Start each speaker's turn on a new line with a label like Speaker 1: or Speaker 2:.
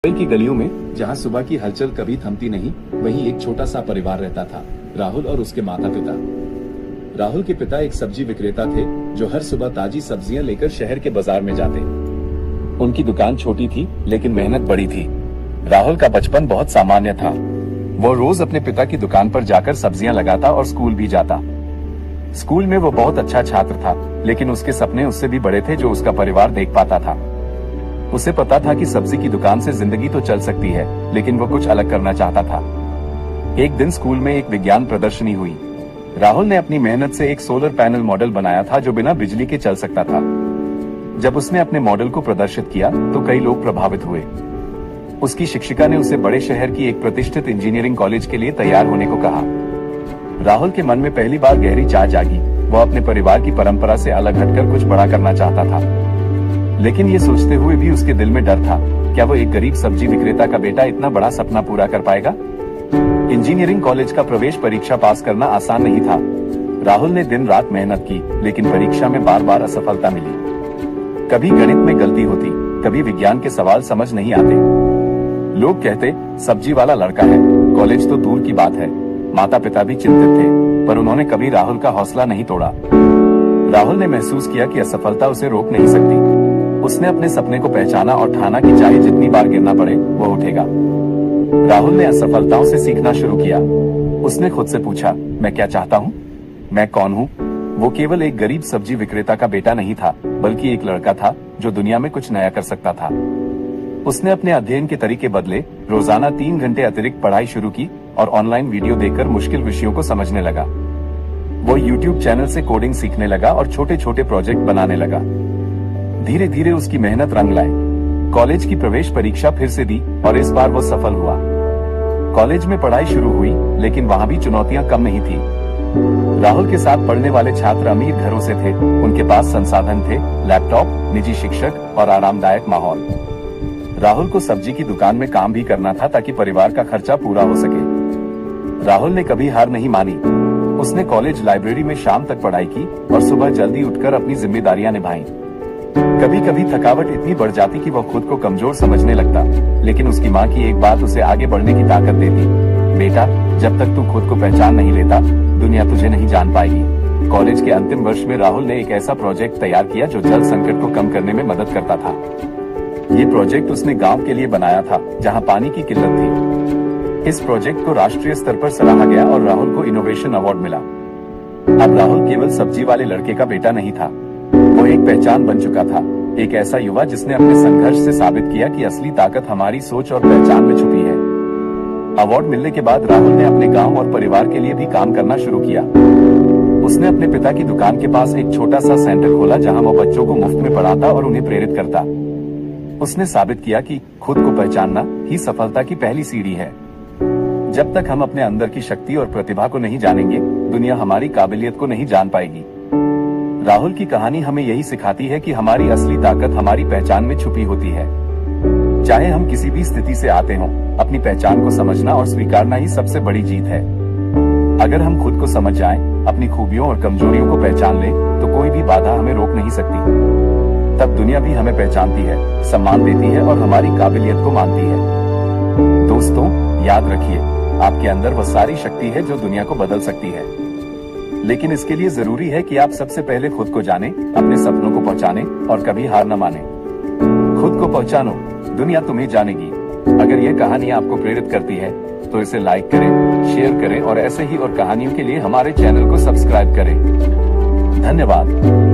Speaker 1: मुंबई की गलियों में जहां सुबह की हलचल कभी थमती नहीं, वहीं एक छोटा सा परिवार रहता था, राहुल और उसके माता पिता। राहुल के पिता एक सब्जी विक्रेता थे जो हर सुबह ताजी सब्जियां लेकर शहर के बाजार में जाते। उनकी दुकान छोटी थी लेकिन मेहनत बड़ी थी। राहुल का बचपन बहुत सामान्य था। वो रोज अपने पिता की दुकान पर जाकर सब्जियां लगाता और स्कूल भी जाता। स्कूल में वो बहुत अच्छा छात्र था, लेकिन उसके सपने उससे भी बड़े थे जो उसका परिवार देख पाता था। उसे पता था कि सब्जी की दुकान से जिंदगी तो चल सकती है, लेकिन वो कुछ अलग करना चाहता था। एक दिन स्कूल में एक विज्ञान प्रदर्शनी हुई। राहुल ने अपनी मेहनत से एक सोलर पैनल मॉडल बनाया था जो बिना बिजली के चल सकता था। जब उसने अपने मॉडल को प्रदर्शित किया तो कई लोग प्रभावित हुए। उसकी शिक्षिका ने उसे बड़े शहर की एक प्रतिष्ठित इंजीनियरिंग कॉलेज के लिए तैयार होने को कहा। राहुल के मन में पहली बार गहरी चाह जागी। वो अपने परिवार की परंपरा से अलग हटकर कुछ बड़ा करना चाहता था, लेकिन ये सोचते हुए भी उसके दिल में डर था, क्या वो एक गरीब सब्जी विक्रेता का बेटा इतना बड़ा सपना पूरा कर पाएगा? इंजीनियरिंग कॉलेज का प्रवेश परीक्षा पास करना आसान नहीं था। राहुल ने दिन रात मेहनत की, लेकिन परीक्षा में बार बार असफलता मिली। कभी गणित में गलती होती, कभी विज्ञान के सवाल समझ नहीं आते। लोग कहते, सब्जी वाला लड़का है, कॉलेज तो दूर की बात है। माता पिता भी चिंतित थे, पर उन्होंने कभी राहुल का हौसला नहीं तोड़ा। राहुल ने महसूस किया कि असफलता उसे रोक नहीं सकती। उसने अपने सपने को पहचाना और ठाना कि चाहे जितनी बार गिरना पड़े वो उठेगा। राहुल ने असफलताओं से सीखना शुरू किया। उसने खुद से पूछा, मैं क्या चाहता हूँ? मैं कौन हूँ? वो केवल एक गरीब सब्जी विक्रेता का बेटा नहीं था, बल्कि एक लड़का था जो दुनिया में कुछ नया कर सकता था। उसने अपने अध्ययन के तरीके बदले, रोजाना 3 घंटे अतिरिक्त पढ़ाई शुरू की और ऑनलाइन वीडियो देखकर मुश्किल विषयों को समझने लगा। वो यूट्यूब चैनल से कोडिंग सीखने लगा और छोटे छोटे प्रोजेक्ट बनाने लगा। धीरे धीरे उसकी मेहनत रंग लाई। कॉलेज की प्रवेश परीक्षा फिर से दी और इस बार वो सफल हुआ। कॉलेज में पढ़ाई शुरू हुई, लेकिन वहाँ भी चुनौतियां कम नहीं थी। राहुल के साथ पढ़ने वाले छात्र अमीर घरों से थे। उनके पास संसाधन थे, लैपटॉप, निजी शिक्षक और आरामदायक माहौल। राहुल को सब्जी की दुकान में काम भी करना था ताकि परिवार का खर्चा पूरा हो सके। राहुल ने कभी हार नहीं मानी। उसने कॉलेज लाइब्रेरी में शाम तक पढ़ाई की और सुबह जल्दी उठकर अपनी जिम्मेदारियां निभाई। कभी कभी थकावट इतनी बढ़ जाती कि वह खुद को कमजोर समझने लगता, लेकिन उसकी माँ की एक बात उसे आगे बढ़ने की ताकत देती। बेटा, जब तक तू खुद को पहचान नहीं लेता, दुनिया तुझे नहीं जान पाएगी। कॉलेज के अंतिम वर्ष में राहुल ने एक ऐसा प्रोजेक्ट तैयार किया जो जल संकट को कम करने में मदद करता था। ये प्रोजेक्ट उसने गाँव के लिए बनाया था, जहाँ पानी की किल्लत थी। इस प्रोजेक्ट को राष्ट्रीय स्तर पर सराहा गया और राहुल को इनोवेशन अवार्ड मिला। अब राहुल केवल सब्जी वाले लड़के का बेटा नहीं था, वो एक पहचान बन चुका था। एक ऐसा युवा जिसने अपने संघर्ष से साबित किया कि असली ताकत हमारी सोच और पहचान में छुपी है। अवार्ड मिलने के बाद राहुल ने अपने गांव और परिवार के लिए भी काम करना शुरू किया। उसने अपने पिता की दुकान के पास एक छोटा सा सेंटर खोला जहां वो बच्चों को मुफ्त में पढ़ाता और उन्हें प्रेरित करता। उसने साबित किया कि खुद को पहचानना ही सफलता की पहली सीढ़ी है। जब तक हम अपने अंदर की शक्ति और प्रतिभा को नहीं जानेंगे, दुनिया हमारी काबिलियत को नहीं जान पाएगी। राहुल की कहानी हमें यही सिखाती है कि हमारी असली ताकत हमारी पहचान में छुपी होती है। चाहे हम किसी भी स्थिति से आते हों, अपनी पहचान को समझना और स्वीकारना ही सबसे बड़ी जीत है। अगर हम खुद को समझ जाएं, अपनी खूबियों और कमजोरियों को पहचान लें, तो कोई भी बाधा हमें रोक नहीं सकती। तब दुनिया भी हमें पहचानती है, सम्मान देती है और हमारी काबिलियत को मानती है। दोस्तों, याद रखिए, आपके अंदर वह सारी शक्ति है जो दुनिया को बदल सकती है। लेकिन इसके लिए जरूरी है कि आप सबसे पहले खुद को जानें, अपने सपनों को पहचानें और कभी हार न मानें। खुद को पहचानो, दुनिया तुम्हें जानेगी। अगर यह कहानी आपको प्रेरित करती है तो इसे लाइक करें, शेयर करें और ऐसे ही और कहानियों के लिए हमारे चैनल को सब्सक्राइब करें। धन्यवाद।